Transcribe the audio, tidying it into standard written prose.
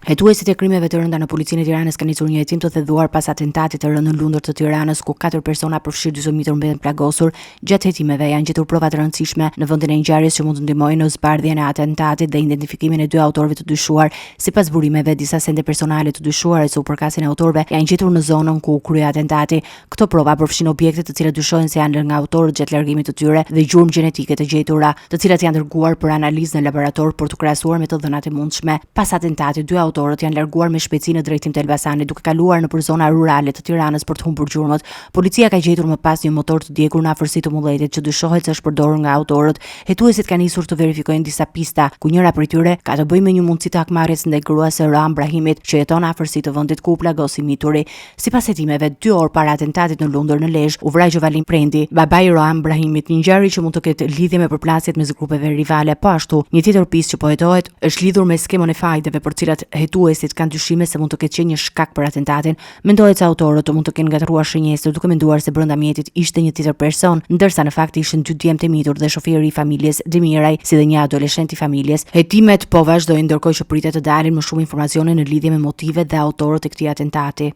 Hetuesit e krimeve të rënda në policinë e Tiranës kanë nisur një hetim të thedhuar pas atentatit të rënë në Lundër të Tiranës, ku 4 persona përfshirë 40 mitër mbeten plagosur. Gjatë hetimeve janë gjetur prova të rëndësishme në vendin e ngjarjes që mund të ndihmojnë në zbardhjen e atentatit dhe identifikimin e 2 autorëve të dyshuar. Sipas burimeve, disa sende personale të dyshuara që u përkasin e autorëve janë gjetur në zonën ku u krye atentati. Këto prova përfshin objekte të cilat dyshohen se janë nga autorët gjatë largimit të tyre dhe gjurmë gjenetike të gjetura, të cilat janë dërguar për analizë në laborator për të krahasuar me të dhënat e mundshme. Pas atentatit, 2 autorët janë larguar me shpejtësi në drejtim të Elbasanit, duke kaluar nëpër zona rurale të Tiranës për të humbur gjurmët. Policia ka gjetur më pas një motor të djegur në afërsi të Mulletit që dyshohet se është përdorur nga autorët. Hetuesit kanë nisur të verifikojnë disa pista, ku njëra prej tyre ka të bëjë me një mundësi të hakmarrjes ndaj gruas së Roam Brahimit, që jeton në afërsi të vendit ku u plagosi mituri. Sipas hetimeve, 2 orë para atentatit në Lundër në Lezhë, u vra Gjovalin Prendi, babai i Roam Brahimit, një ngjarje që mund të ketë lidhje me përplasjet mes grupeve rivale. Po ashtu, një tjetër pistë që po hetohet është lidhur me skemën e fajdeve për cilat hetuesit kanë dyshime se mund të ketë qenë një shkak për atentatin. Mendohet se autorët mund të kenë ngatruar shënjesë duke menduar se brenda mjetit ishte një tjetër person, ndërsa në fakt ishin 2 djemtë e mitur dhe shoferi i familjes Demiraj, si dhe një adoleshent i familjes. Hetimet po vazhdojnë ndërkohë që pritet të dalin më shumë informacione në lidhje me motivet dhe autorët e këtij atentati.